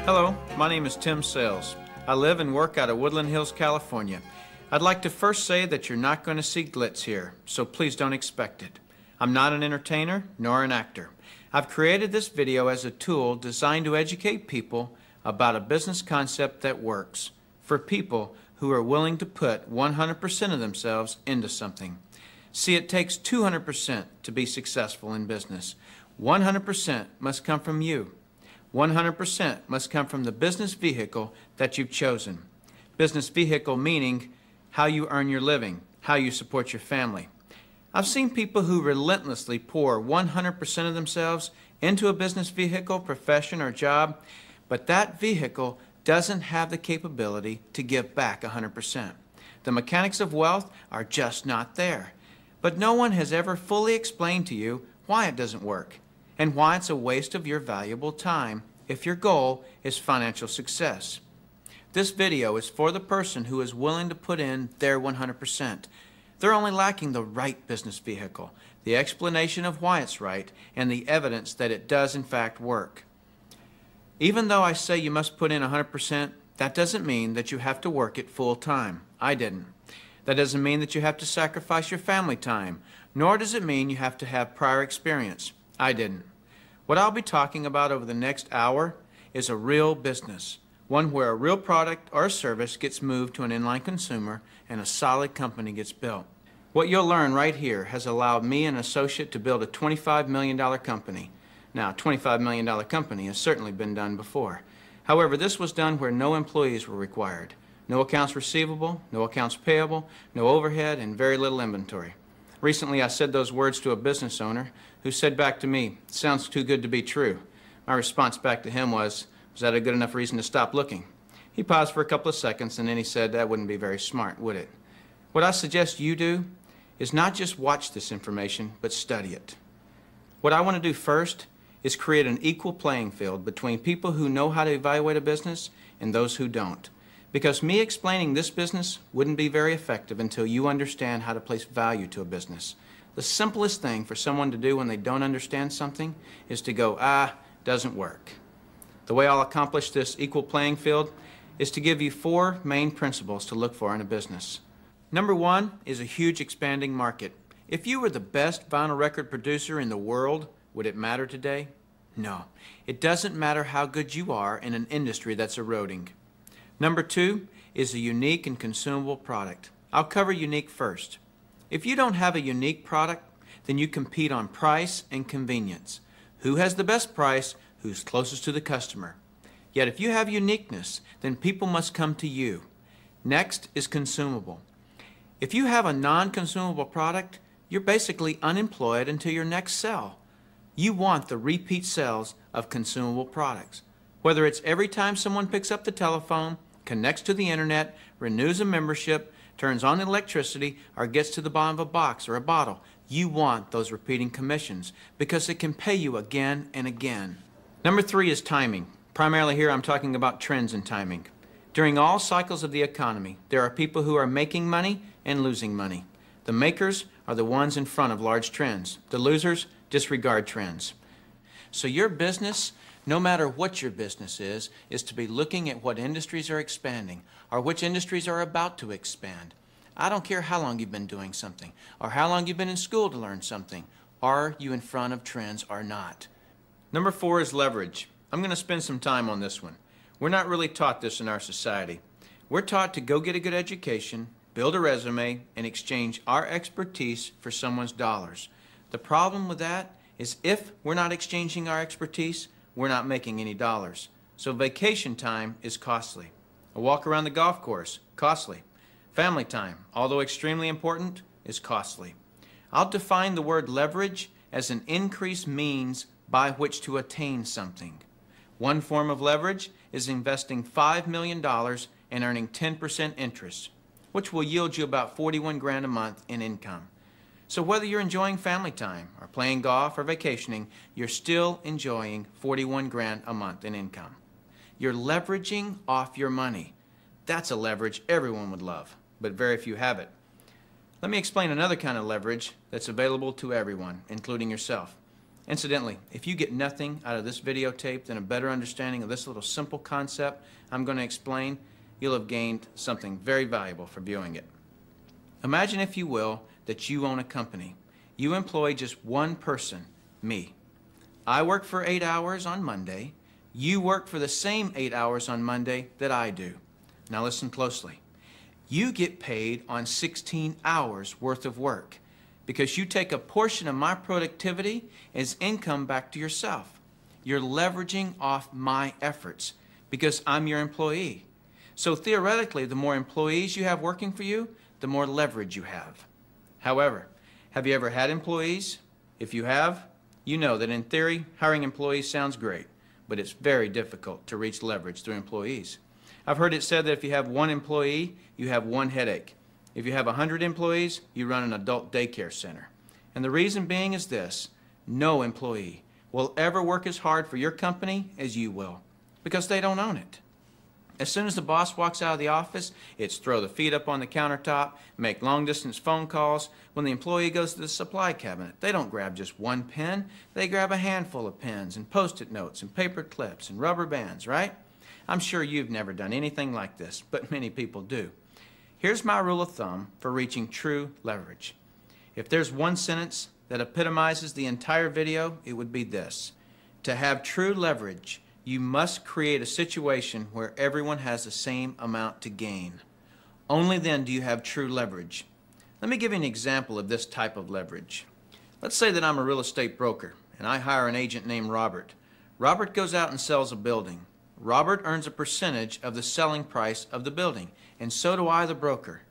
Hello, my name is Tim Sales. I live and work out of Woodland Hills, California. I'd like to first say that you're not going to see glitz here, so please don't expect it. I'm not an entertainer nor an actor. I've created this video as a tool designed to educate people about a business concept that works for people who are willing to put 100% of themselves into something. See, it takes 200% to be successful in business. 100% must come from you. 100% must come from the business vehicle that you've chosen. Business vehicle meaning how you earn your living, how you support your family. I've seen people who relentlessly pour 100% of themselves into a business vehicle, profession, or job, but that vehicle doesn't have the capability to give back 100%. The mechanics of wealth are just not there. But no one has ever fully explained to you why it doesn't work and why it's a waste of your valuable time if your goal is financial success. This video is for the person who is willing to put in their 100%. They're only lacking the right business vehicle, the explanation of why it's right, and the evidence that it does in fact work. Even though I say you must put in 100%, that doesn't mean that you have to work it full time. I didn't. That doesn't mean that you have to sacrifice your family time, nor does it mean you have to have prior experience. I didn't. What I'll be talking about over the next hour is a real business, one where a real product or service gets moved to an inline consumer and a solid company gets built. What you'll learn right here has allowed me and an associate to build a $25 million company. Now, a $25 million company has certainly been done before. However, this was done where no employees were required. No accounts receivable, no accounts payable, no overhead, and very little inventory. Recently, I said those words to a business owner who said back to me, "Sounds too good to be true." My response back to him was that a good enough reason to stop looking? He paused for a couple of seconds and then he said, "That wouldn't be very smart, would it?" What I suggest you do is not just watch this information, but study it. What I want to do first is create an equal playing field between people who know how to evaluate a business and those who don't. Because me explaining this business wouldn't be very effective until you understand how to place value to a business. The simplest thing for someone to do when they don't understand something is to go, doesn't work. The way I'll accomplish this equal playing field is to give you 4 main principles to look for in a business. Number 1 is a huge expanding market. If you were the best vinyl record producer in the world, would it matter today? No. It doesn't matter how good you are in an industry that's eroding. Number 2 is a unique and consumable product. I'll cover unique first. If you don't have a unique product, then you compete on price and convenience. Who has the best price? Who's closest to the customer? Yet if you have uniqueness, then people must come to you. Next is consumable. If you have a non-consumable product, you're basically unemployed until your next sell. You want the repeat sales of consumable products. Whether it's every time someone picks up the telephone, connects to the internet, renews a membership, turns on the electricity, or gets to the bottom of a box or a bottle, you want those repeating commissions because it can pay you again and again. Number 3 is timing. Primarily here I'm talking about trends in timing. During all cycles of the economy, there are people who are making money and losing money. The makers are the ones in front of large trends. The losers disregard trends. So your business, no matter what your business is to be looking at what industries are expanding or which industries are about to expand. I don't care how long you've been doing something or how long you've been in school to learn something. Are you in front of trends or not? Number 4 is leverage. I'm going to spend some time on this one. We're not really taught this in our society. We're taught to go get a good education, build a resume, and exchange our expertise for someone's dollars. The problem with that is if we're not exchanging our expertise, we're not making any dollars. So vacation time is costly. A walk around the golf course, costly. Family time, although extremely important, is costly. I'll define the word leverage as an increased means by which to attain something. One form of leverage is investing $5 million and earning 10% interest, which will yield you about 41 grand a month in income. So whether you're enjoying family time or playing golf or vacationing, you're still enjoying 41 grand a month in income. You're leveraging off your money. That's a leverage everyone would love, but very few have it. Let me explain another kind of leverage that's available to everyone, including yourself. Incidentally, if you get nothing out of this videotape than a better understanding of this little simple concept I'm going to explain, you'll have gained something very valuable for viewing it. Imagine, if you will, that you own a company. You employ just one person, me. I work for 8 hours on Monday. You work for the same 8 hours on Monday that I do. Now listen closely. You get paid on 16 hours worth of work because you take a portion of my productivity as income back to yourself. You're leveraging off my efforts because I'm your employee. So theoretically, the more employees you have working for you, the more leverage you have. However, have you ever had employees? If you have, you know that in theory, hiring employees sounds great, but it's very difficult to reach leverage through employees. I've heard it said that if you have one employee, you have one headache. If you have 100 employees, you run an adult daycare center. And the reason being is this: no employee will ever work as hard for your company as you will, because they don't own it. As soon as the boss walks out of the office, it's throw the feet up on the countertop, make long-distance phone calls. When the employee goes to the supply cabinet, they don't grab just one pen. They grab a handful of pens and Post-it notes and paper clips and rubber bands, right? I'm sure you've never done anything like this, but many people do. Here's my rule of thumb for reaching true leverage. If there's one sentence that epitomizes the entire video, it would be this: to have true leverage, you must create a situation where everyone has the same amount to gain. Only then do you have true leverage. Let me give you an example of this type of leverage. Let's say that I'm a real estate broker and I hire an agent named Robert. Robert goes out and sells a building. Robert earns a percentage of the selling price of the building, and so do I, the broker.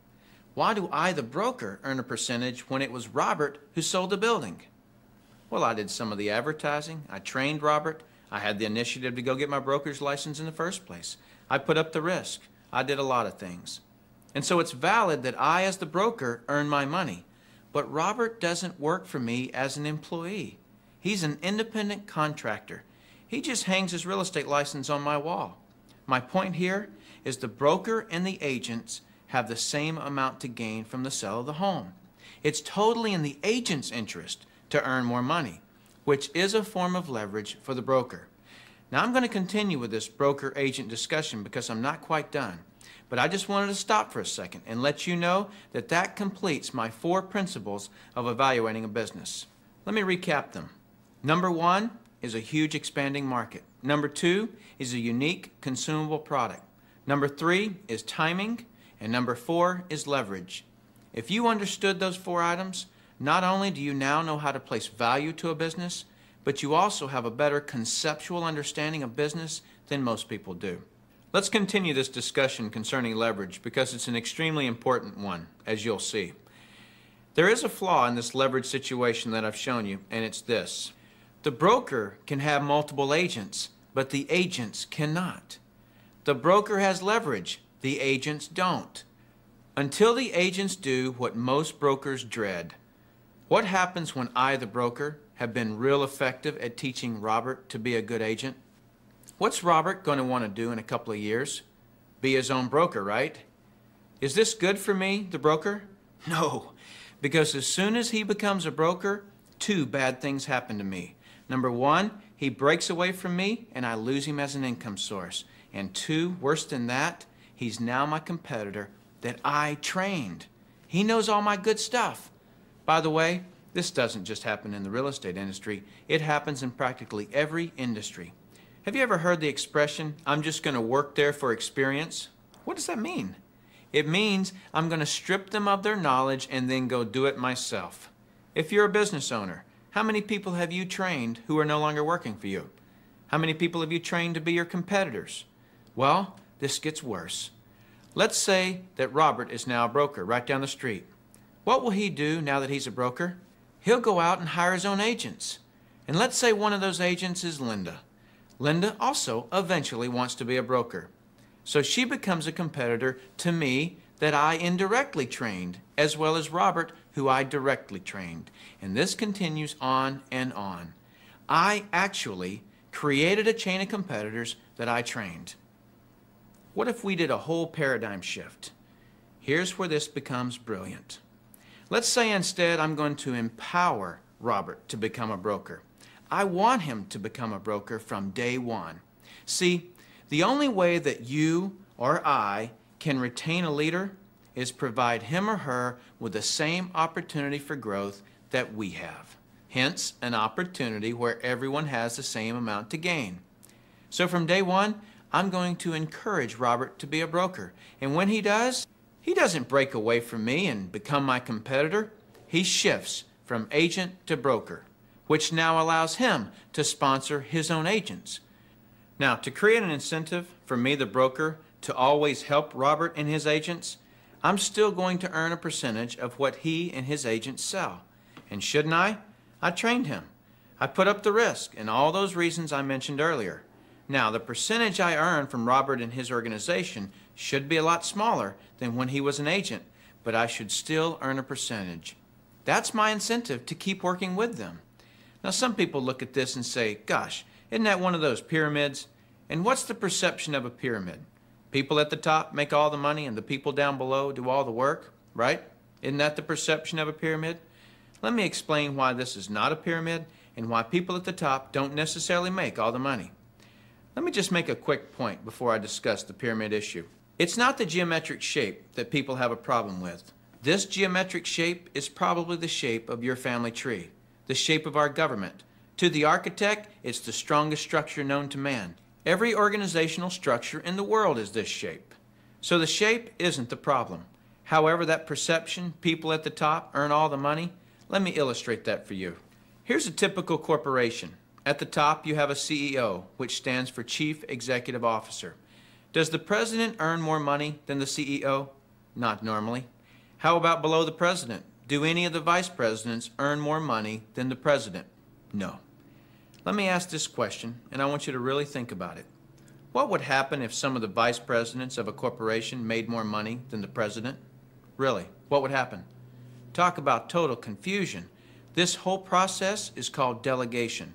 Why do I, the broker, earn a percentage when it was Robert who sold the building? Well, I did some of the advertising. I trained Robert. I had the initiative to go get my broker's license in the first place. I put up the risk. I did a lot of things. And so it's valid that I, as the broker, earn my money. But Robert doesn't work for me as an employee. He's an independent contractor. He just hangs his real estate license on my wall. My point here is the broker and the agents have the same amount to gain from the sale of the home. It's totally in the agent's interest to earn more money, which is a form of leverage for the broker. Now I'm going to continue with this broker-agent discussion because I'm not quite done. But I just wanted to stop for a second and let you know that that completes my 4 principles of evaluating a business. Let me recap them. Number 1 is a huge expanding market. Number 2 is a unique consumable product. Number 3 is timing. And number 4 is leverage. If you understood those 4 items, not only do you now know how to place value to a business, but you also have a better conceptual understanding of business than most people do. Let's continue this discussion concerning leverage because it's an extremely important one, as you'll see. There is a flaw in this leverage situation that I've shown you, and it's this. The broker can have multiple agents, but the agents cannot. The broker has leverage. The agents don't. Until the agents do what most brokers dread. What happens when I, the broker, have been real effective at teaching Robert to be a good agent? What's Robert going to want to do in a couple of years? Be his own broker, right? Is this good for me, the broker? No, because as soon as he becomes a broker, 2 bad things happen to me. Number 1, he breaks away from me and I lose him as an income source. And 2, worse than that, he's now my competitor that I trained. He knows all my good stuff. By the way, this doesn't just happen in the real estate industry. It happens in practically every industry. Have you ever heard the expression, I'm just going to work there for experience? What does that mean? It means I'm going to strip them of their knowledge and then go do it myself. If you're a business owner, how many people have you trained who are no longer working for you? How many people have you trained to be your competitors? Well, this gets worse. Let's say that Robert is now a broker right down the street. What will he do now that he's a broker? He'll go out and hire his own agents. And let's say one of those agents is Linda. Linda also eventually wants to be a broker. So she becomes a competitor to me that I indirectly trained, as well as Robert, who I directly trained. And this continues on and on. I actually created a chain of competitors that I trained. What if we did a whole paradigm shift? Here's where this becomes brilliant. Let's say instead I'm going to empower Robert to become a broker. I want him to become a broker from day one. See, the only way that you or I can retain a leader is provide him or her with the same opportunity for growth that we have. Hence, an opportunity where everyone has the same amount to gain. So from day one, I'm going to encourage Robert to be a broker. And when he does, he doesn't break away from me and become my competitor. He shifts from agent to broker, which now allows him to sponsor his own agents. Now, to create an incentive for me, the broker, to always help Robert and his agents, I'm still going to earn a percentage of what he and his agents sell. And shouldn't I? I trained him. I put up the risk and all those reasons I mentioned earlier. Now, the percentage I earn from Robert and his organization should be a lot smaller than when he was an agent, but I should still earn a percentage. That's my incentive to keep working with them. Now, some people look at this and say, gosh, isn't that one of those pyramids? And what's the perception of a pyramid? People at the top make all the money and the people down below do all the work, right? Isn't that the perception of a pyramid? Let me explain why this is not a pyramid and why people at the top don't necessarily make all the money. Let me just make a quick point before I discuss the pyramid issue. It's not the geometric shape that people have a problem with. This geometric shape is probably the shape of your family tree, the shape of our government. To the architect, it's the strongest structure known to man. Every organizational structure in the world is this shape. So the shape isn't the problem. However, that perception, people at the top earn all the money, let me illustrate that for you. Here's a typical corporation. At the top, you have a CEO, which stands for Chief Executive Officer. Does the president earn more money than the CEO? Not normally. How about below the president? Do any of the vice presidents earn more money than the president? No. Let me ask this question, and I want you to really think about it. What would happen if some of the vice presidents of a corporation made more money than the president? Really, what would happen? Talk about total confusion. This whole process is called delegation.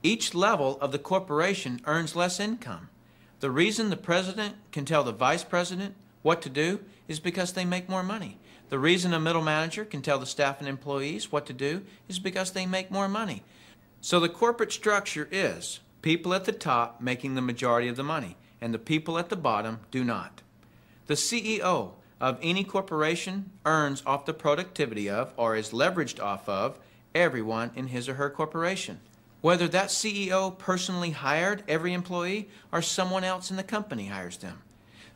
Each level of the corporation earns less income. The reason the president can tell the vice president what to do is because they make more money. The reason a middle manager can tell the staff and employees what to do is because they make more money. So the corporate structure is people at the top making the majority of the money, and the people at the bottom do not. The CEO of any corporation earns off the productivity of, or is leveraged off of, everyone in his or her corporation. Whether that CEO personally hired every employee or someone else in the company hires them.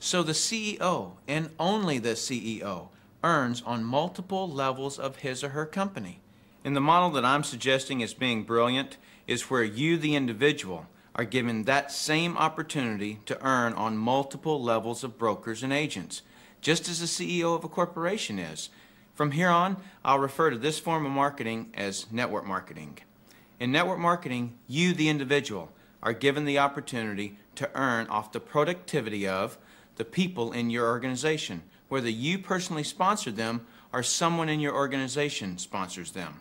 So the CEO, and only the CEO, earns on multiple levels of his or her company. And the model that I'm suggesting as being brilliant is where you, the individual, are given that same opportunity to earn on multiple levels of brokers and agents, just as the CEO of a corporation is. From here on, I'll refer to this form of marketing as network marketing. In network marketing, you, the individual, are given the opportunity to earn off the productivity of the people in your organization, whether you personally sponsor them or someone in your organization sponsors them.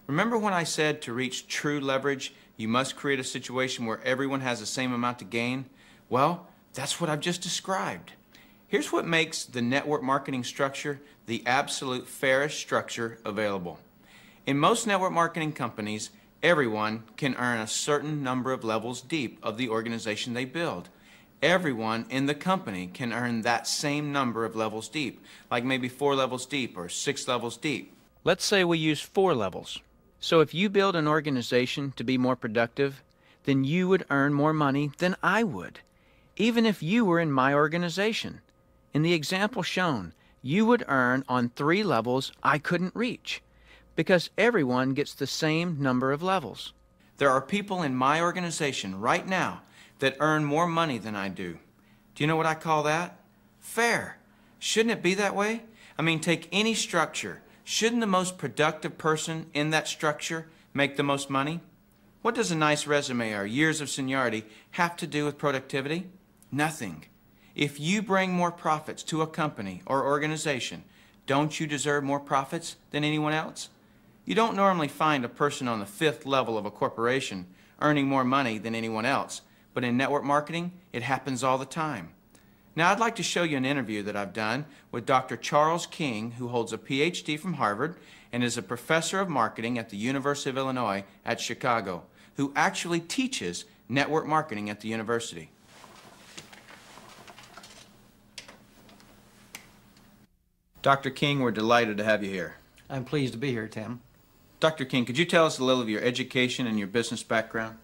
Remember when I said to reach true leverage, you must create a situation where everyone has the same amount to gain? Well, that's what I've just described. Here's what makes the network marketing structure the absolute fairest structure available. In most network marketing companies, everyone can earn a certain number of levels deep of the organization they build. Everyone in the company can earn that same number of levels deep, like maybe 4 levels deep or 6 levels deep. Let's say we use 4 levels. So if you build an organization to be more productive, then you would earn more money than I would, even if you were in my organization. In the example shown, you would earn on 3 levels I couldn't reach, because everyone gets the same number of levels. There are people in my organization right now that earn more money than I do. Do you know what I call that? Fair. Shouldn't it be that way? I mean, take any structure. Shouldn't the most productive person in that structure make the most money? What does a nice resume or years of seniority have to do with productivity? Nothing. If you bring more profits to a company or organization, don't you deserve more profits than anyone else? You don't normally find a person on the 5th level of a corporation earning more money than anyone else, but in network marketing, it happens all the time. Now, I'd like to show you an interview that I've done with Dr. Charles King, who holds a PhD from Harvard and is a professor of marketing at the University of Illinois at Chicago. who actually teaches network marketing at the university. Dr. King, we're delighted to have you here. I'm pleased to be here, Tim. Dr. King, could you tell us a little of your education and your business background?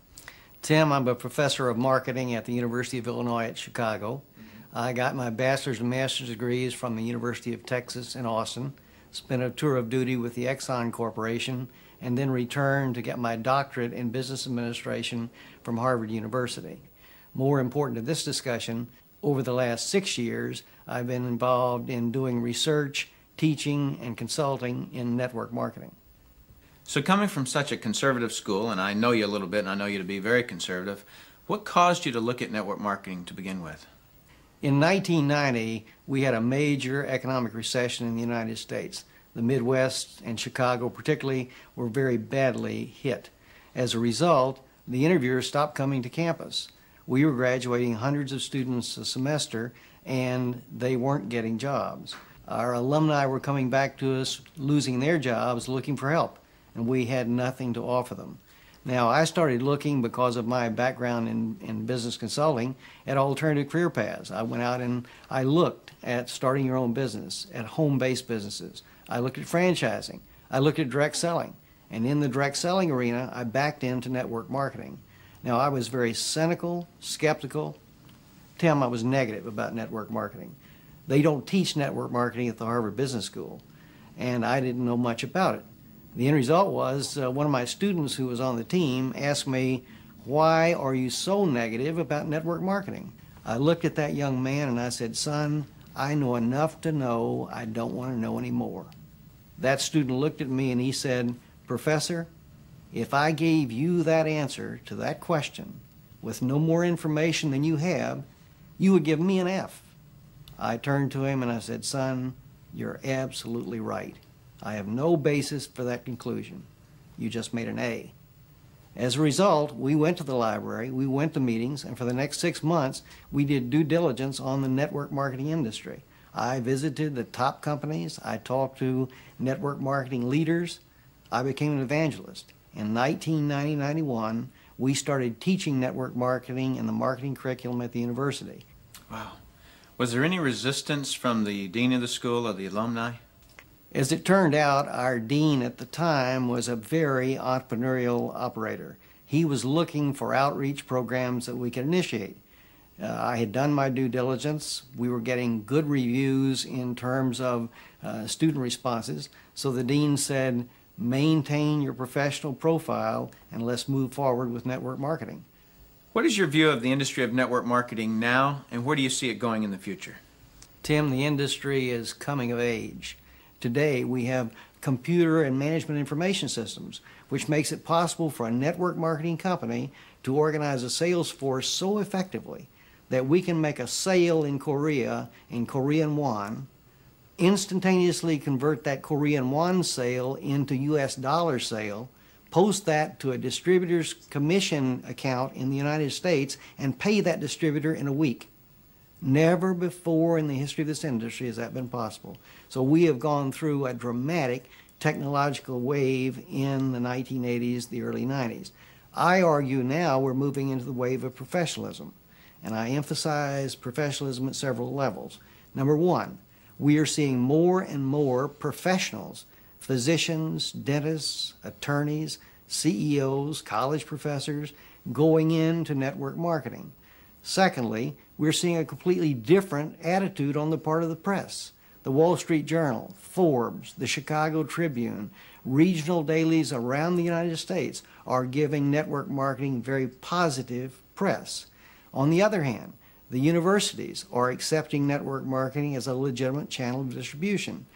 Tim, I'm a professor of marketing at the University of Illinois at Chicago. I got my bachelor's and master's degrees from the University of Texas in Austin, spent a tour of duty with the Exxon Corporation, and then returned to get my doctorate in business administration from Harvard University. More important to this discussion, over the last 6 years, I've been involved in doing research, teaching, and consulting in network marketing. So coming from such a conservative school, and I know you a little bit and I know you to be very conservative, what caused you to look at network marketing to begin with? In 1990, we had a major economic recession in the United States. The Midwest and Chicago particularly were very badly hit. As a result, the interviewers stopped coming to campus. We were graduating hundreds of students a semester and they weren't getting jobs. Our alumni were coming back to us, losing their jobs, looking for help, and we had nothing to offer them. Now, I started looking, because of my background in business consulting, at alternative career paths. I went out and I looked at starting your own business, at home-based businesses. I looked at franchising. I looked at direct selling. And in the direct selling arena, I backed into network marketing. Now, I was very cynical, skeptical. Tim, I was negative about network marketing. They don't teach network marketing at the Harvard Business School, and I didn't know much about it. The end result was one of my students who was on the team asked me, "Why are you so negative about network marketing?" I looked at that young man and I said, "Son, I know enough to know I don't want to know any more." That student looked at me and he said, "Professor, if I gave you that answer to that question with no more information than you have, you would give me an F." I turned to him and I said, "Son, you're absolutely right. I have no basis for that conclusion. You just made an A." As a result, we went to the library, we went to meetings, and for the next 6 months, we did due diligence on the network marketing industry. I visited the top companies, I talked to network marketing leaders, I became an evangelist. In 1990-91, we started teaching network marketing in the marketing curriculum at the university. Wow. Was there any resistance from the dean of the school or the alumni? As it turned out, our dean at the time was a very entrepreneurial operator. He was looking for outreach programs that we could initiate. I had done my due diligence. We were getting good reviews in terms of student responses. So the dean said, "Maintain your professional profile and let's move forward with network marketing." What is your view of the industry of network marketing now, and where do you see it going in the future? Tim, the industry is coming of age. Today, we have computer and management information systems, which makes it possible for a network marketing company to organize a sales force so effectively that we can make a sale in Korea in Korean won, instantaneously convert that Korean won sale into US dollar sale, post that to a distributor's commission account in the United States, and pay that distributor in a week. Never before in the history of this industry has that been possible. So we have gone through a dramatic technological wave in the 1980s, the early 90s. I argue now we're moving into the wave of professionalism, and I emphasize professionalism at several levels. Number one, we are seeing more and more professionals, physicians, dentists, attorneys, CEOs, college professors, going into network marketing. Secondly, we're seeing a completely different attitude on the part of the press. The Wall Street Journal, Forbes, the Chicago Tribune, regional dailies around the United States are giving network marketing very positive press. On the other hand, the universities are accepting network marketing as a legitimate channel of distribution.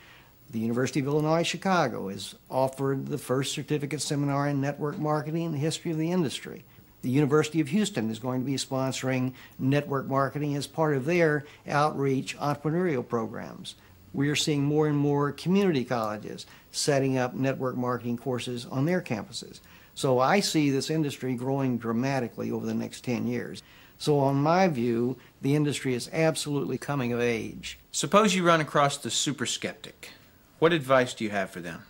The University of Illinois Chicago has offered the first certificate seminar in network marketing in the history of the industry. The University of Houston is going to be sponsoring network marketing as part of their outreach entrepreneurial programs. We are seeing more and more community colleges setting up network marketing courses on their campuses. So I see this industry growing dramatically over the next 10 years. So on my view, the industry is absolutely coming of age. Suppose you run across the super skeptic. What advice do you have for them?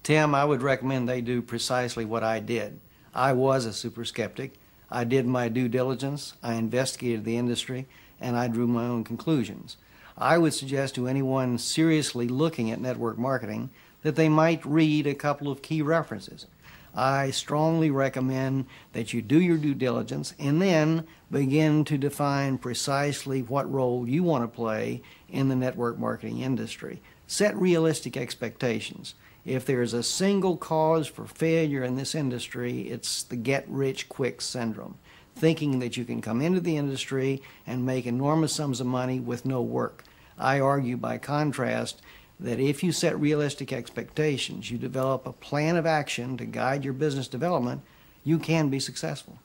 Tim, I would recommend they do precisely what I did. I was a super skeptic. I did my due diligence, I investigated the industry, and I drew my own conclusions. I would suggest to anyone seriously looking at network marketing that they might read a couple of key references. I strongly recommend that you do your due diligence and then begin to define precisely what role you want to play in the network marketing industry. Set realistic expectations. If there is a single cause for failure in this industry, it's the get-rich-quick syndrome, thinking that you can come into the industry and make enormous sums of money with no work. I argue, by contrast, that if you set realistic expectations, you develop a plan of action to guide your business development, you can be successful.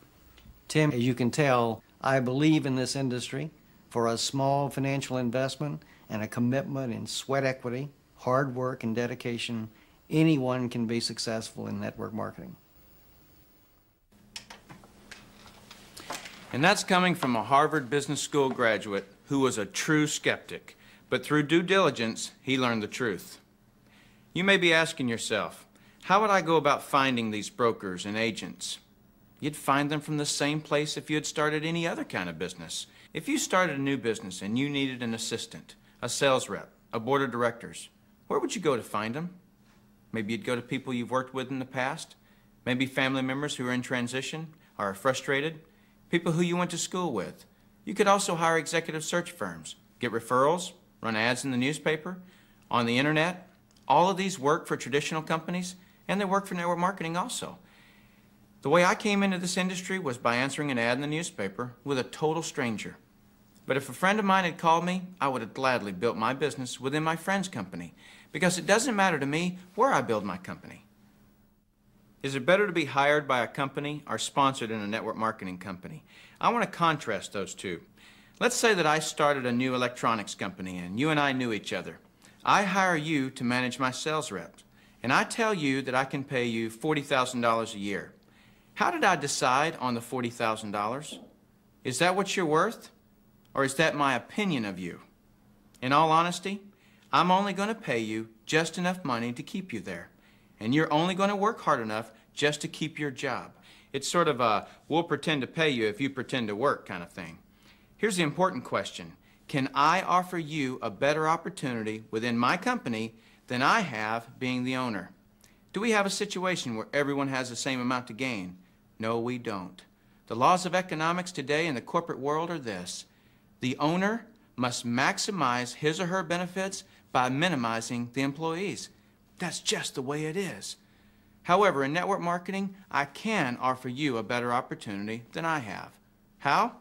Tim, as you can tell, I believe in this industry. For a small financial investment and a commitment in sweat equity, hard work, and dedication, anyone can be successful in network marketing. And that's coming from a Harvard Business School graduate who was a true skeptic. But through due diligence, he learned the truth. You may be asking yourself, how would I go about finding these brokers and agents? You'd find them from the same place if you had started any other kind of business. If you started a new business and you needed an assistant, a sales rep, a board of directors, where would you go to find them? Maybe you'd go to people you've worked with in the past, maybe family members who are in transition or are frustrated, people who you went to school with. You could also hire executive search firms, get referrals, run ads in the newspaper, on the internet. All of these work for traditional companies, and they work for network marketing also. The way I came into this industry was by answering an ad in the newspaper with a total stranger. But if a friend of mine had called me, I would have gladly built my business within my friend's company, because it doesn't matter to me where I build my company. Is it better to be hired by a company or sponsored in a network marketing company? I want to contrast those two. Let's say that I started a new electronics company and you and I knew each other. I hire you to manage my sales reps, and I tell you that I can pay you $40,000 a year. How did I decide on the $40,000? Is that what you're worth? Or is that my opinion of you? In all honesty, I'm only going to pay you just enough money to keep you there. And you're only going to work hard enough just to keep your job. It's sort of a, we'll pretend to pay you if you pretend to work kind of thing. Here's the important question. Can I offer you a better opportunity within my company than I have being the owner? Do we have a situation where everyone has the same amount to gain? No, we don't. The laws of economics today in the corporate world are this. The owner must maximize his or her benefits by minimizing the employees. That's just the way it is. However, in network marketing, I can offer you a better opportunity than I have. How?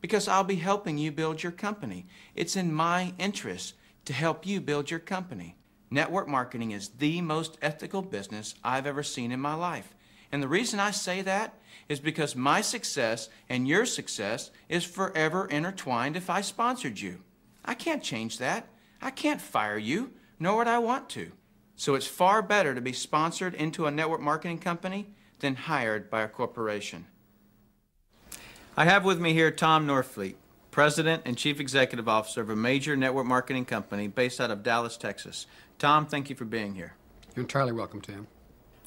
Because I'll be helping you build your company. It's in my interest to help you build your company. Network marketing is the most ethical business I've ever seen in my life. And the reason I say that is because my success and your success is forever intertwined if I sponsored you. I can't change that. I can't fire you, nor would I want to. So it's far better to be sponsored into a network marketing company than hired by a corporation. I have with me here Tom Norfleet, President and Chief Executive Officer of a major network marketing company based out of Dallas, Texas. Tom, thank you for being here. You're entirely welcome, Tim.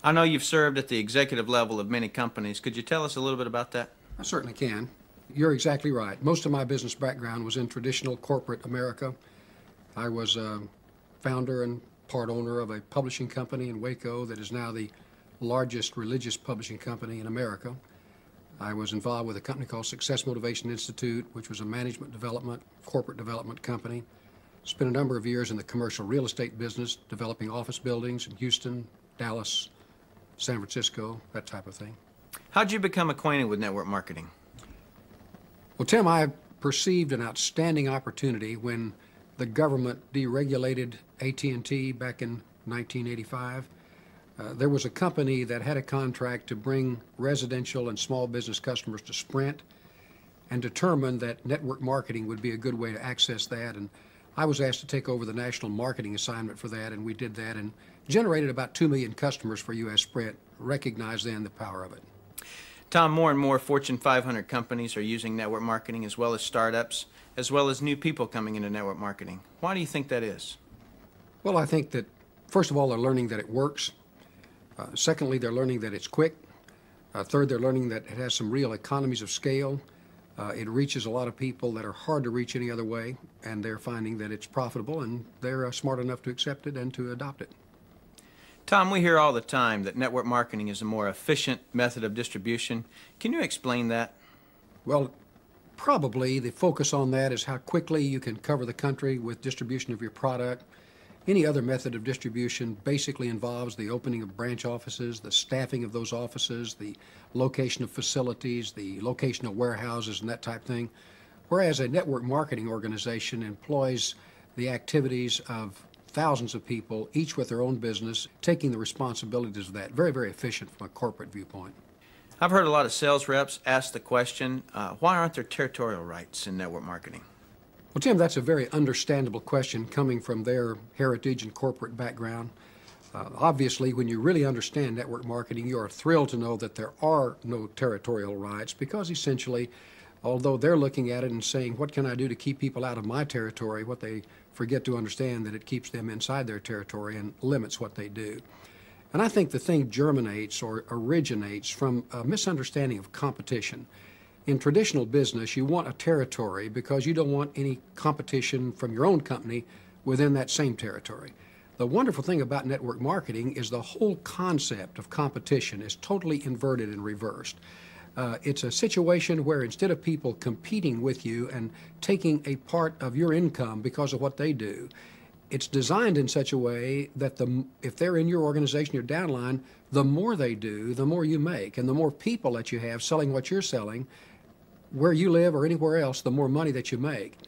I know you've served at the executive level of many companies. Could you tell us a little bit about that? I certainly can. You're exactly right. Most of my business background was in traditional corporate America. I was a founder and part owner of a publishing company in Waco that is now the largest religious publishing company in America. I was involved with a company called Success Motivation Institute, which was a management development, corporate development company. Spent a number of years in the commercial real estate business, developing office buildings in Houston, Dallas, San Francisco, that type of thing. How'd you become acquainted with network marketing? Well, Tim, I perceived an outstanding opportunity when the government deregulated AT&T back in 1985. There was a company that had a contract to bring residential and small business customers to Sprint and determined that network marketing would be a good way to access that. And I was asked to take over the national marketing assignment for that, and we did that and generated about 2 million customers for U.S. Sprint, recognized then the power of it. Tom, more and more Fortune 500 companies are using network marketing, as well as startups, as well as new people coming into network marketing. Why do you think that is? Well, I think that, first of all, they're learning that it works. Secondly, they're learning that it's quick. Third, they're learning that it has some real economies of scale. It reaches a lot of people that are hard to reach any other way, and they're finding that it's profitable, and they're smart enough to accept it and to adopt it. Tom, we hear all the time that network marketing is a more efficient method of distribution. Can you explain that? Well, probably the focus on that is how quickly you can cover the country with distribution of your product. Any other method of distribution basically involves the opening of branch offices, the staffing of those offices, the location of facilities, the location of warehouses, and that type of thing. Whereas a network marketing organization employs the activities of thousands of people, each with their own business, taking the responsibilities of that. Very, very efficient from a corporate viewpoint. I've heard a lot of sales reps ask the question, why aren't there territorial rights in network marketing? Well, Tim, that's a very understandable question coming from their heritage and corporate background. Obviously, when you really understand network marketing, you are thrilled to know that there are no territorial rights because essentially, although they're looking at it and saying, what can I do to keep people out of my territory, what they forget to understand that it keeps them inside their territory and limits what they do. And I think the thing germinates or originates from a misunderstanding of competition. In traditional business, you want a territory because you don't want any competition from your own company within that same territory. The wonderful thing about network marketing is the whole concept of competition is totally inverted and reversed. It's a situation where instead of people competing with you and taking a part of your income because of what they do, it's designed in such a way that if they're in your organization, your downline, the more they do, the more you make. And the more people that you have selling what you're selling, where you live or anywhere else, the more money that you make.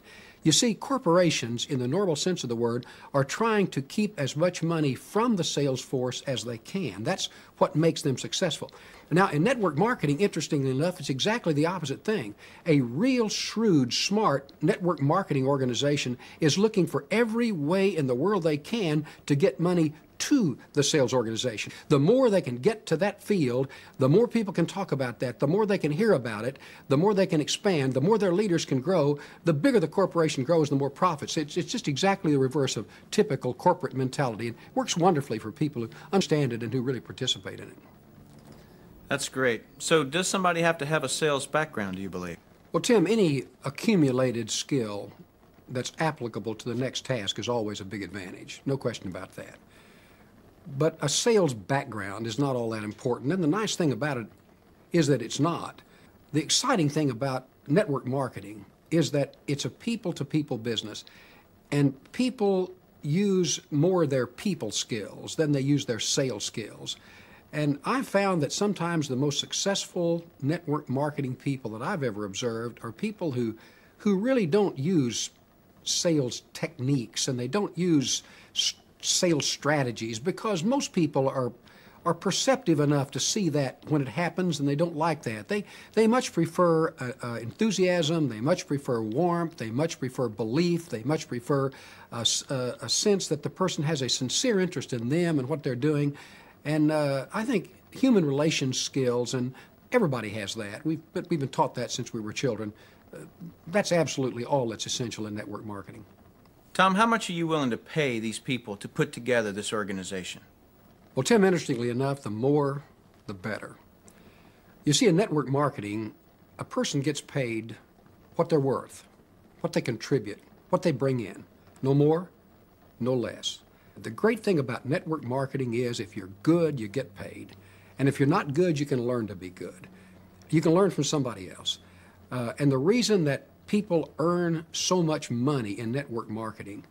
You see, corporations, in the normal sense of the word, are trying to keep as much money from the sales force as they can. That's what makes them successful. Now, in network marketing, interestingly enough, it's exactly the opposite thing. A real shrewd, smart network marketing organization is looking for every way in the world they can to get money to the sales organization. The more they can get to that field, the more people can talk about that, the more they can hear about it, the more they can expand, the more their leaders can grow, the bigger the corporation grows, the more profits. It's just exactly the reverse of typical corporate mentality. It works wonderfully for people who understand it and who really participate in it. That's great. So does somebody have to have a sales background, do you believe? Well, Tim, any accumulated skill that's applicable to the next task is always a big advantage. No question about that. But a sales background is not all that important, and the nice thing about it is that it's not. The exciting thing about network marketing is that it's a people-to-people business, and people use more of their people skills than they use their sales skills. And I've found that sometimes the most successful network marketing people that I've ever observed are people who really don't use sales techniques, and they don't use sales strategies, because most people are perceptive enough to see that when it happens, and they don't like that. They much prefer enthusiasm, they much prefer warmth, they much prefer belief, they much prefer a sense that the person has a sincere interest in them and what they're doing. And I think human relations skills, and everybody has that. We've been taught that since we were children. That's absolutely all that's essential in network marketing. Tom, how much are you willing to pay these people to put together this organization? Well, Tim, interestingly enough, the more, the better. You see, in network marketing, a person gets paid what they're worth, what they contribute, what they bring in. No more, no less. The great thing about network marketing is if you're good, you get paid. And if you're not good, you can learn to be good. You can learn from somebody else. And the reason that people earn so much money in network marketing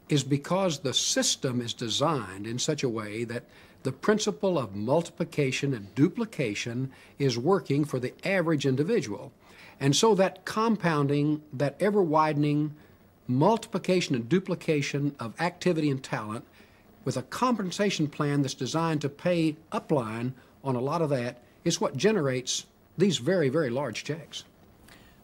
is because the system is designed in such a way that the principle of multiplication and duplication is working for the average individual. And so that compounding, that ever-widening multiplication and duplication of activity and talent with a compensation plan that's designed to pay upline on a lot of that is what generates these very, very large checks.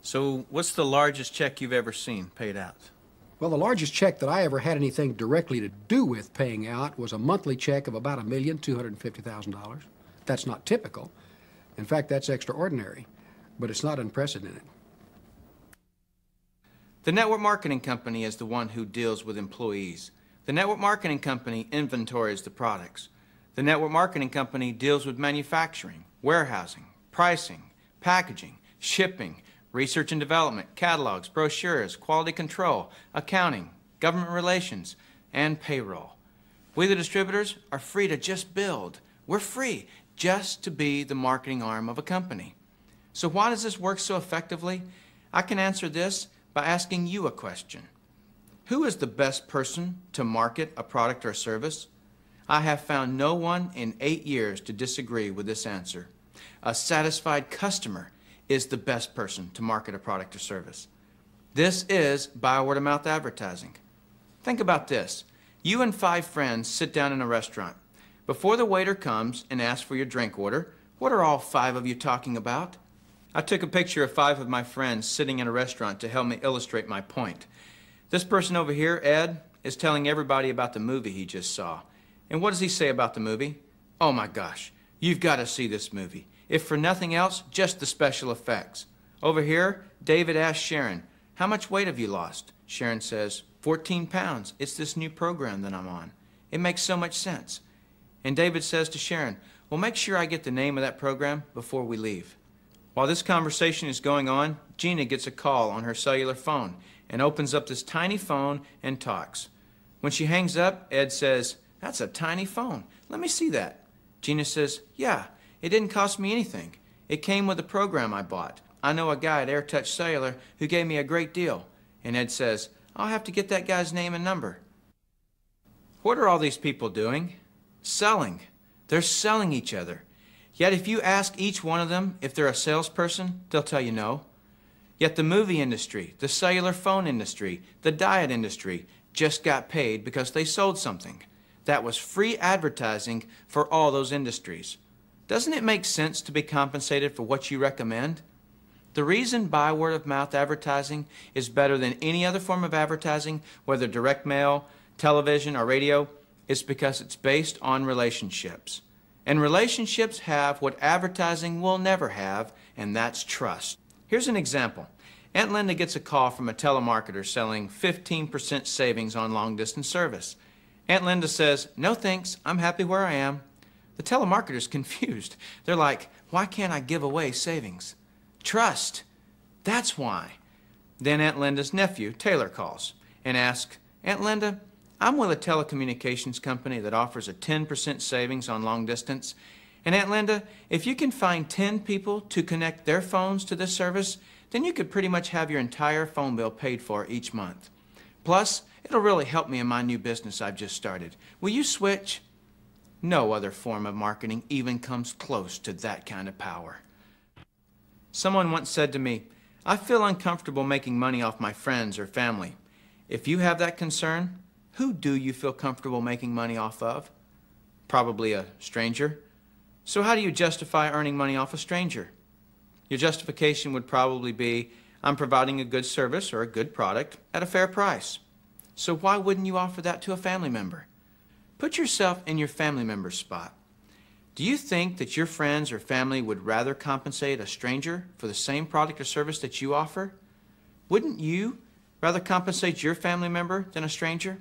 So what's the largest check you've ever seen paid out? Well, the largest check that I ever had anything directly to do with paying out was a monthly check of about $1,250,000. That's not typical. In fact, that's extraordinary, but it's not unprecedented. The network marketing company is the one who deals with employees. The network marketing company inventories the products. The network marketing company deals with manufacturing, warehousing, pricing, packaging, shipping, research and development, catalogs, brochures, quality control, accounting, government relations, and payroll. We, the distributors, are free to just build. We're free just to be the marketing arm of a company. So why does this work so effectively? I can answer this by asking you a question. Who is the best person to market a product or service? I have found no one in 8 years to disagree with this answer. A satisfied customer is the best person to market a product or service. This is by word of mouth advertising. Think about this. You and 5 friends sit down in a restaurant. Before the waiter comes and asks for your drink order, what are all 5 of you talking about? I took a picture of 5 of my friends sitting in a restaurant to help me illustrate my point. This person over here, Ed, is telling everybody about the movie he just saw. And what does he say about the movie? Oh my gosh, you've got to see this movie. If for nothing else, just the special effects. Over here, David asks Sharon, how much weight have you lost? Sharon says, 14 pounds. It's this new program that I'm on. It makes so much sense. And David says to Sharon, well, make sure I get the name of that program before we leave. While this conversation is going on, Gina gets a call on her cellular phone and opens up this tiny phone and talks. When she hangs up, Ed says, that's a tiny phone. Let me see that. Gina says, yeah, it didn't cost me anything. It came with a program I bought. I know a guy at AirTouch Cellular who gave me a great deal. And Ed says, I'll have to get that guy's name and number. What are all these people doing? Selling. They're selling each other. Yet if you ask each one of them if they're a salesperson, they'll tell you no. Yet the movie industry, the cellular phone industry, the diet industry just got paid because they sold something. That was free advertising for all those industries. Doesn't it make sense to be compensated for what you recommend? The reason by word of mouth advertising is better than any other form of advertising, whether direct mail, television, or radio, is because it's based on relationships. And relationships have what advertising will never have, and that's trust. Here's an example. Aunt Linda gets a call from a telemarketer selling 15% savings on long-distance service. Aunt Linda says, no thanks, I'm happy where I am. The telemarketer's confused. They're like, why can't I give away savings? Trust. That's why. Then Aunt Linda's nephew, Taylor, calls and asks, Aunt Linda, I'm with a telecommunications company that offers a 10% savings on long distance. And Aunt Linda, if you can find 10 people to connect their phones to this service, then you could pretty much have your entire phone bill paid for each month. Plus, it'll really help me in my new business I've just started. Will you switch? No other form of marketing even comes close to that kind of power. Someone once said to me, I feel uncomfortable making money off my friends or family. If you have that concern, who do you feel comfortable making money off of? Probably a stranger. So how do you justify earning money off a stranger? Your justification would probably be, I'm providing a good service or a good product at a fair price. So why wouldn't you offer that to a family member? Put yourself in your family member's spot. Do you think that your friends or family would rather compensate a stranger for the same product or service that you offer? Wouldn't you rather compensate your family member than a stranger?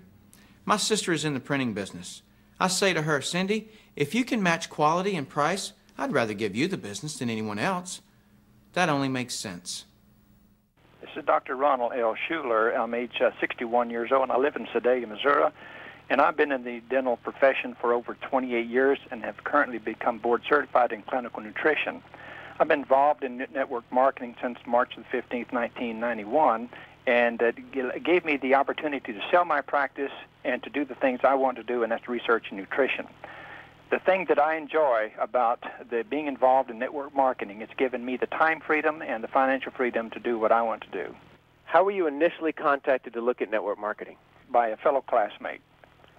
My sister is in the printing business. I say to her, Cindy, if you can match quality and price, I'd rather give you the business than anyone else. That only makes sense. This is Dr. Ronald L. Schuler. I'm age 61 years old, and I live in Sedalia, Missouri. And I've been in the dental profession for over 28 years and have currently become board certified in clinical nutrition. I've been involved in network marketing since March the 15th, 1991, and it gave me the opportunity to sell my practice and to do the things I want to do, and that's research and nutrition. The thing that I enjoy about being involved in network marketing, it's given me the time freedom and the financial freedom to do what I want to do. How were you initially contacted to look at network marketing? By a fellow classmate.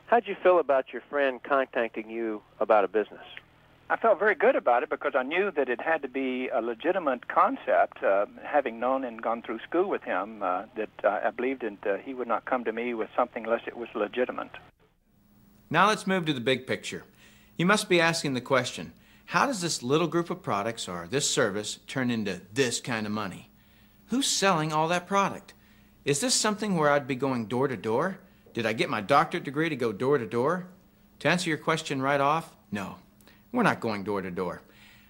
How did you feel about your friend contacting you about a business? I felt very good about it because I knew that it had to be a legitimate concept, having known and gone through school with him, that I believed that he would not come to me with something unless it was legitimate. Now let's move to the big picture. You must be asking the question, how does this little group of products or this service turn into this kind of money? Who's selling all that product? Is this something where I'd be going door to door? Did I get my doctorate degree to go door to door? To answer your question right off, no. We're not going door to door.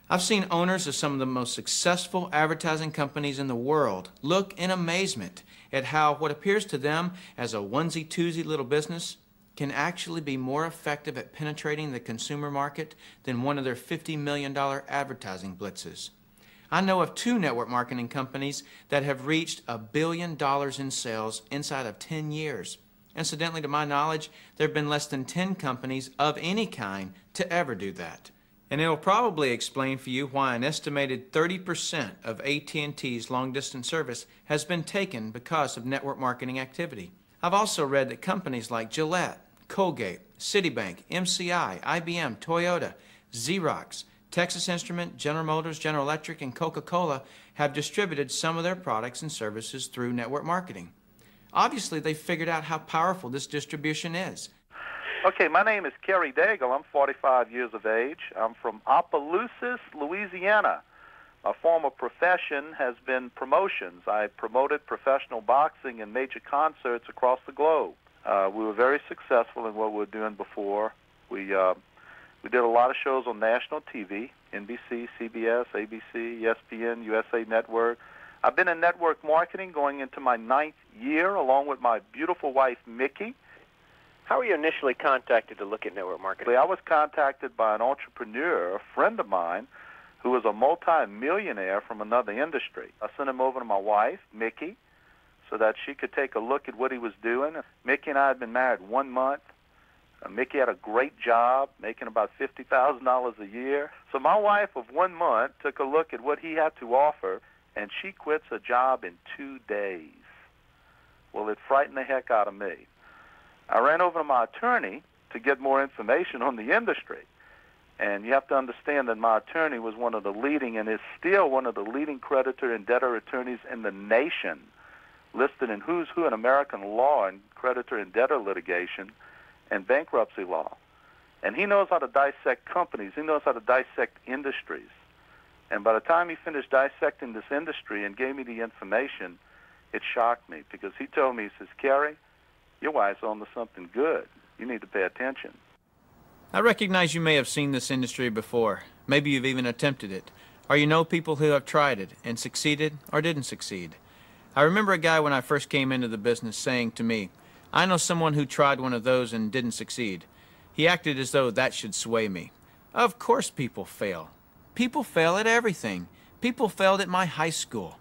I've seen owners of some of the most successful advertising companies in the world look in amazement at how what appears to them as a onesie-twosie little business can actually be more effective at penetrating the consumer market than one of their $50 million advertising blitzes. I know of 2 network marketing companies that have reached $1 billion in sales inside of 10 years. Incidentally, to my knowledge, there have been less than 10 companies of any kind to ever do that. And it'll probably explain for you why an estimated 30% of AT&T's long-distance service has been taken because of network marketing activity. I've also read that companies like Gillette, Colgate, Citibank, MCI, IBM, Toyota, Xerox, Texas Instrument, General Motors, General Electric, and Coca-Cola have distributed some of their products and services through network marketing. Obviously, they've figured out how powerful this distribution is. Okay, my name is Kerry Daigle. I'm 45 years of age. I'm from Opelousas, Louisiana. My former profession has been promotions. I promoted professional boxing in major concerts across the globe. We were very successful in what we were doing before. We did a lot of shows on national TV, NBC, CBS, ABC, ESPN, USA Network. I've been in network marketing going into my 9th year along with my beautiful wife, Mickey. How were you initially contacted to look at network marketing? I was contacted by an entrepreneur, a friend of mine, who was a multi-millionaire from another industry. I sent him over to my wife, Mickey, so that she could take a look at what he was doing. Mickey and I had been married 1 month. Mickey had a great job, making about $50,000 a year. So my wife of 1 month took a look at what he had to offer, and she quits a job in 2 days. Well, it frightened the heck out of me. I ran over to my attorney to get more information on the industry. And you have to understand that my attorney was one of the leading and is still one of the leading creditor and debtor attorneys in the nation, listed in Who's Who in American law and creditor and debtor litigation and bankruptcy law. And he knows how to dissect companies. He knows how to dissect industries. And by the time he finished dissecting this industry and gave me the information, it shocked me because he told me, he says, Kerry, your wife's on to something good. You need to pay attention. I recognize you may have seen this industry before. Maybe you've even attempted it. Or you know people who have tried it and succeeded or didn't succeed. I remember a guy when I first came into the business saying to me, I know someone who tried one of those and didn't succeed. He acted as though that should sway me. Of course people fail. People fail at everything. People failed at my high school.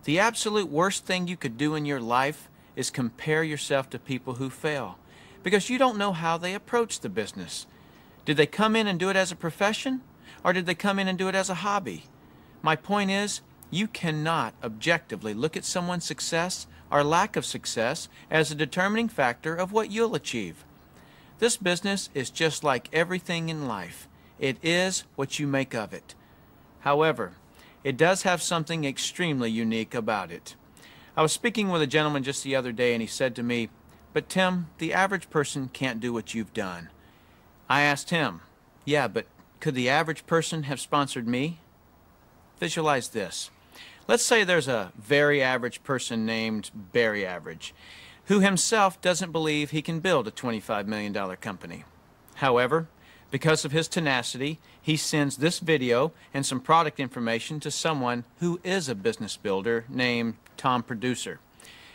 The absolute worst thing you could do in your life is compare yourself to people who fail, because you don't know how they approach the business. Did they come in and do it as a profession, or did they come in and do it as a hobby? My point is, you cannot objectively look at someone's success or lack of success as a determining factor of what you'll achieve. This business is just like everything in life. It is what you make of it. However, it does have something extremely unique about it. I was speaking with a gentleman just the other day and he said to me, but Tim, the average person can't do what you've done. I asked him, yeah, but could the average person have sponsored me? Visualize this. Let's say there's a very average person named Barry Average, who himself doesn't believe he can build a $25 million company. However, because of his tenacity, he sends this video and some product information to someone who is a business builder named Tom Producer.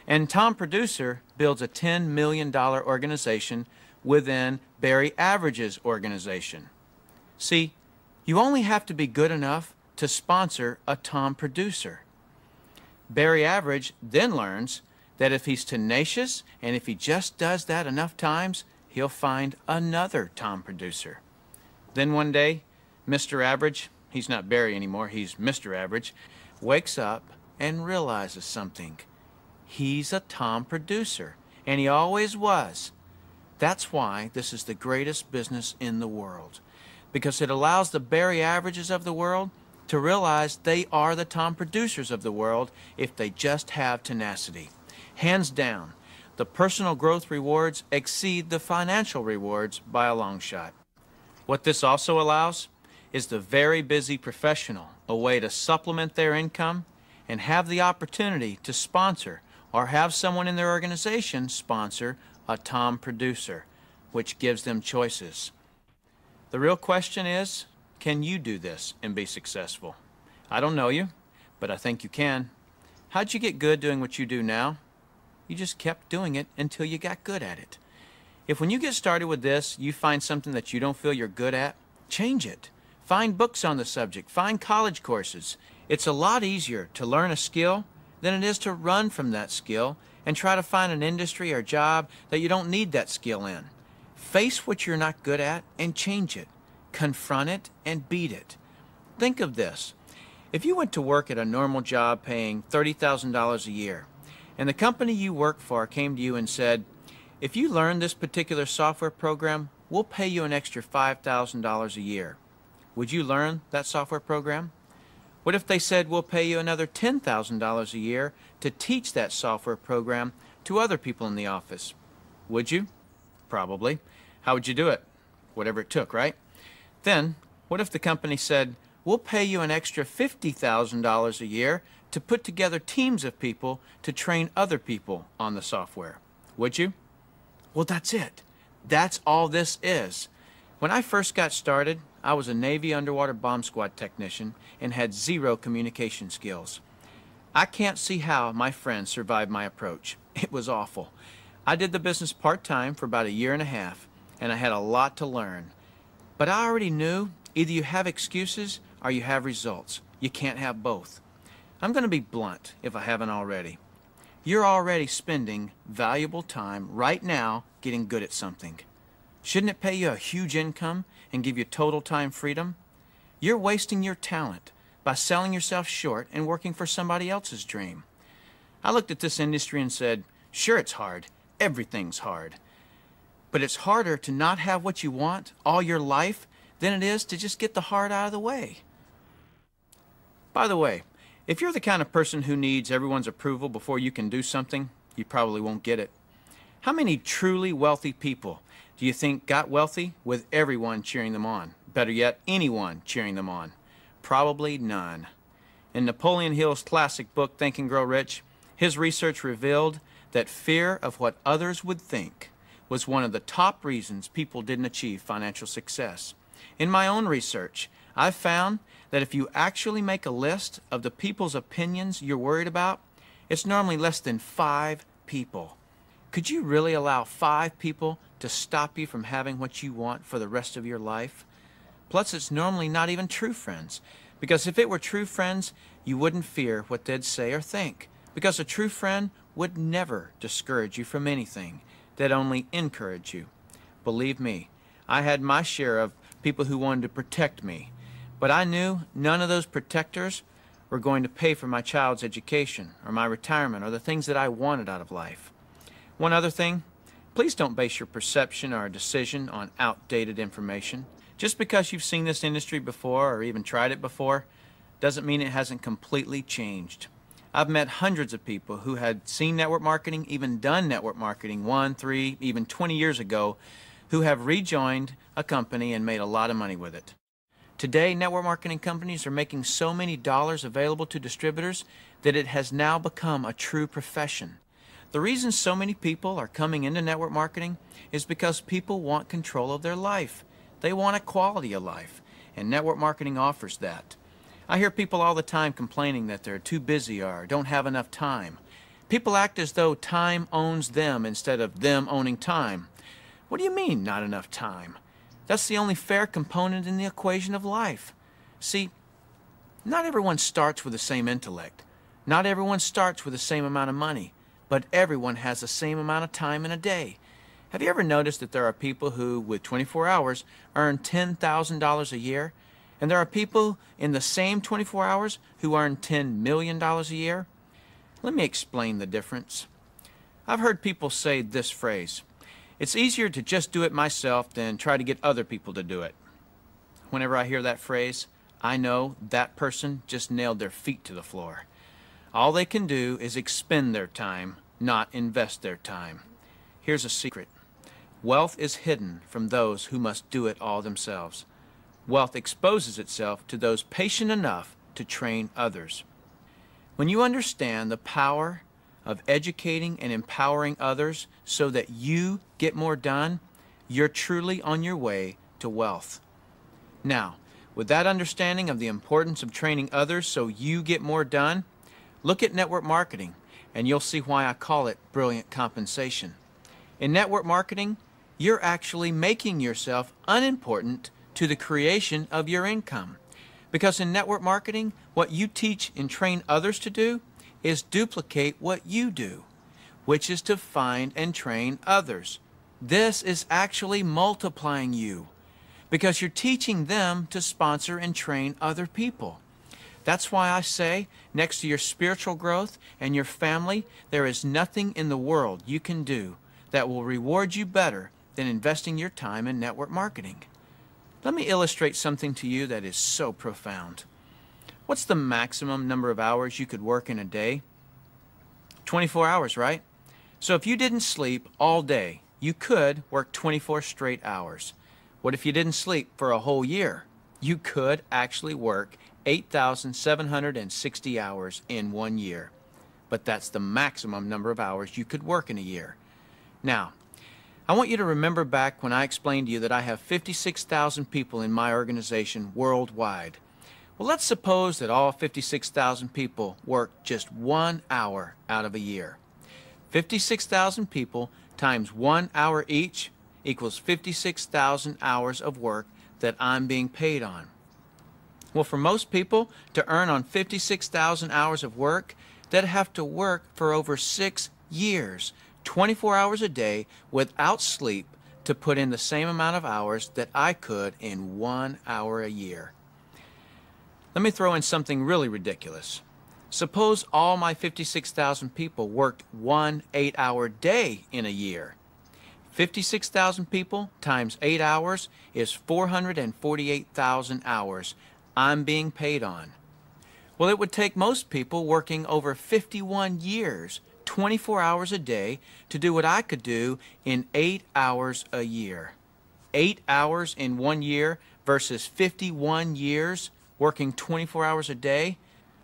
And Tom Producer builds a $10 million organization within Barry Average's organization. See, you only have to be good enough to sponsor a Tom Producer. Barry Average then learns that if he's tenacious and if he just does that enough times, he'll find another Tom Producer. Then one day, Mr. Average, he's not Barry anymore, he's Mr. Average, wakes up and realizes something. He's a Tom Producer, and he always was. That's why this is the greatest business in the world, because it allows the Barry Averages of the world to realize they are the Tom Producers of the world if they just have tenacity. Hands down, the personal growth rewards exceed the financial rewards by a long shot. What this also allows is the very busy professional a way to supplement their income and have the opportunity to sponsor or have someone in their organization sponsor a Tom Producer, which gives them choices. The real question is, can you do this and be successful? I don't know you, but I think you can. How'd you get good doing what you do now? You just kept doing it until you got good at it. If when you get started with this, you find something that you don't feel you're good at, change it. Find books on the subject. Find college courses. It's a lot easier to learn a skill than it is to run from that skill and try to find an industry or job that you don't need that skill in. Face what you're not good at and change it. Confront it and beat it. Think of this. If you went to work at a normal job paying $30,000 a year, and the company you work for came to you and said, if you learn this particular software program, we'll pay you an extra $5,000 a year. Would you learn that software program? What if they said we'll pay you another $10,000 a year to teach that software program to other people in the office? Would you? Probably. How would you do it? Whatever it took, right? Then, what if the company said, we'll pay you an extra $50,000 a year to put together teams of people to train other people on the software? Would you? Well, that's it. That's all this is. When I first got started, I was a Navy underwater bomb squad technician and had zero communication skills. I can't see how my friends survived my approach. It was awful. I did the business part-time for about a year and a half, and I had a lot to learn. But I already knew either you have excuses or you have results. You can't have both. I'm going to be blunt if I haven't already. You're already spending valuable time right now getting good at something. Shouldn't it pay you a huge income and give you total time freedom? You're wasting your talent by selling yourself short and working for somebody else's dream. I looked at this industry and said, sure, it's hard. Everything's hard. But it's harder to not have what you want all your life than it is to just get the hard out of the way. By the way, if you're the kind of person who needs everyone's approval before you can do something, you probably won't get it. How many truly wealthy people do you think got wealthy with everyone cheering them on? Better yet, anyone cheering them on? Probably none. In Napoleon Hill's classic book, Think and Grow Rich, his research revealed that fear of what others would think was one of the top reasons people didn't achieve financial success. In my own research, I've found that if you actually make a list of the people's opinions you're worried about, it's normally less than 5 people. Could you really allow 5 people to stop you from having what you want for the rest of your life? Plus, it's normally not even true friends, because if it were true friends, you wouldn't fear what they'd say or think, because a true friend would never discourage you from anything. They'd only encourage you. Believe me, I had my share of people who wanted to protect me, but I knew none of those protectors were going to pay for my child's education or my retirement or the things that I wanted out of life. One other thing, please don't base your perception or decision on outdated information. Just because you've seen this industry before or even tried it before doesn't mean it hasn't completely changed. I've met hundreds of people who had seen network marketing, even done network marketing 1, 3, even 20 years ago, who have rejoined a company and made a lot of money with it. Today, network marketing companies are making so many dollars available to distributors that it has now become a true profession. The reason so many people are coming into network marketing is because people want control of their life. They want a quality of life, and network marketing offers that. I hear people all the time complaining that they're too busy or don't have enough time. People act as though time owns them instead of them owning time. What do you mean, not enough time? That's the only fair component in the equation of life. See, not everyone starts with the same intellect. Not everyone starts with the same amount of money, but everyone has the same amount of time in a day. Have you ever noticed that there are people who, with 24 hours, earn $10,000 a year? And there are people in the same 24 hours who earn $10 million a year? Let me explain the difference. I've heard people say this phrase, "It's easier to just do it myself than try to get other people to do it." Whenever I hear that phrase, I know that person just nailed their feet to the floor. All they can do is expend their time, not invest their time. Here's a secret. Wealth is hidden from those who must do it all themselves. Wealth exposes itself to those patient enough to train others. When you understand the power of educating and empowering others so that you get more done, you're truly on your way to wealth. Now, With that understanding of the importance of training others so you get more done, look at network marketing and you'll see why I call it brilliant compensation. In network marketing, you're actually making yourself unimportant to the creation of your income. Because in network marketing, what you teach and train others to do is duplicate what you do, which is to find and train others. This is actually multiplying you because you're teaching them to sponsor and train other people. That's why I say, next to your spiritual growth and your family, there is nothing in the world you can do that will reward you better than investing your time in network marketing. Let me illustrate something to you that is so profound. What's the maximum number of hours you could work in a day? 24 hours, right? So if you didn't sleep all day, you could work 24 straight hours. What if you didn't sleep for a whole year? You could actually work 8,760 hours in 1 year. But that's the maximum number of hours you could work in a year. Now, I want you to remember back when I explained to you that I have 56,000 people in my organization worldwide. Well, let's suppose that all 56,000 people work just 1 hour out of a year. 56,000 people times 1 hour each equals 56,000 hours of work that I'm being paid on. Well, for most people to earn on 56,000 hours of work, they'd have to work for over 6 years, 24 hours a day without sleep to put in the same amount of hours that I could in 1 hour a year. Let me throw in something really ridiculous. Suppose all my 56,000 people worked 1 8-hour day in a year. 56,000 people times 8 hours is 448,000 hours I'm being paid on. Well, it would take most people working over 51 years, 24 hours a day, to do what I could do in 8 hours a year. 8 hours in 1 year versus 51 years working 24 hours a day?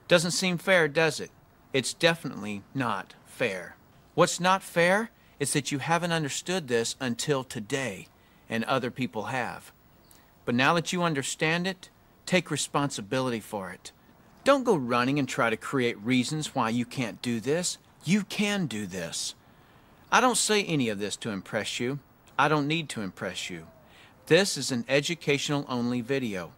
Doesn't seem fair, does it? It's definitely not fair. What's not fair is that you haven't understood this until today, and other people have. But now that you understand it, take responsibility for it. Don't go running and try to create reasons why you can't do this. You can do this. I don't say any of this to impress you. I don't need to impress you. This is an educational-only video.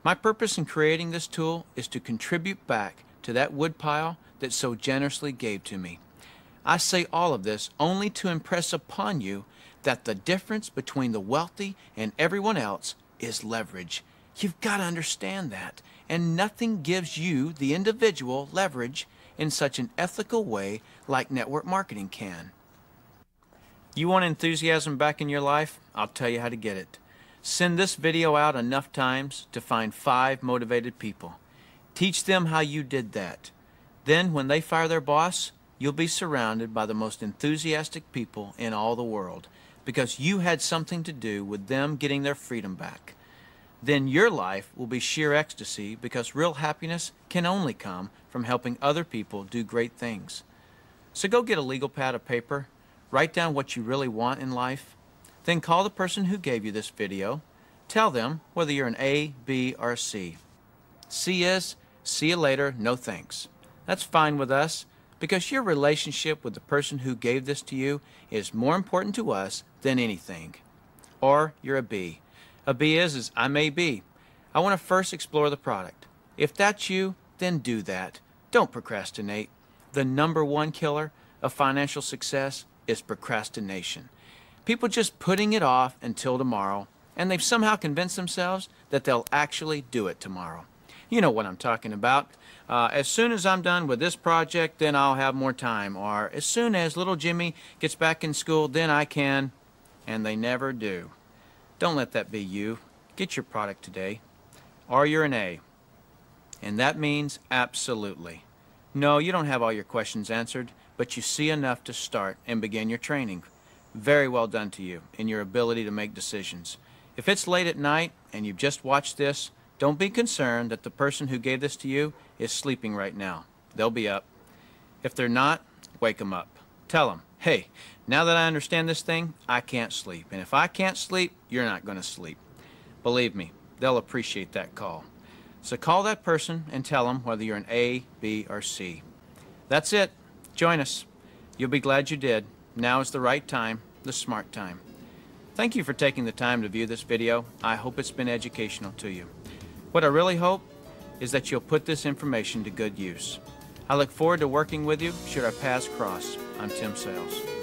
My purpose in creating this tool is to contribute back to that woodpile that so generously gave to me. I say all of this only to impress upon you that the difference between the wealthy and everyone else is leverage. You've got to understand that, and nothing gives you, the individual, leverage in such an ethical way like network marketing can. You want enthusiasm back in your life? I'll tell you how to get it. Send this video out enough times to find 5 motivated people. Teach them how you did that. Then when they fire their boss, you'll be surrounded by the most enthusiastic people in all the world because you had something to do with them getting their freedom back. Then your life will be sheer ecstasy because real happiness can only come from helping other people do great things. So go get a legal pad of paper, write down what you really want in life, then call the person who gave you this video. Tell them whether you're an A, B, or C. C is, see you later, no thanks. That's fine with us because your relationship with the person who gave this to you is more important to us than anything. Or you're a B. A B is I may be. I want to first explore the product. If that's you, then do that. Don't procrastinate. The #1 killer of financial success is procrastination. People just putting it off until tomorrow, and they've somehow convinced themselves that they'll actually do it tomorrow. You know what I'm talking about. As soon as I'm done with this project, then I'll have more time. Or as soon as little Jimmy gets back in school, then I can. And they never do. Don't let that be you. Get your product today. Or you're an A. And that means absolutely. No, you don't have all your questions answered, but you see enough to start and begin your training. Very well done to you in your ability to make decisions. If it's late at night and you've just watched this, don't be concerned that the person who gave this to you is sleeping right now. They'll be up. If they're not, wake them up. Tell them, hey, now that I understand this thing, I can't sleep. And if I can't sleep, you're not going to sleep. Believe me, they'll appreciate that call. So call that person and tell them whether you're an A, B, or C. That's it. Join us. You'll be glad you did. Now is the right time, the smart time. Thank you for taking the time to view this video. I hope it's been educational to you. What I really hope is that you'll put this information to good use. I look forward to working with you should our paths cross. I'm Tim Sales.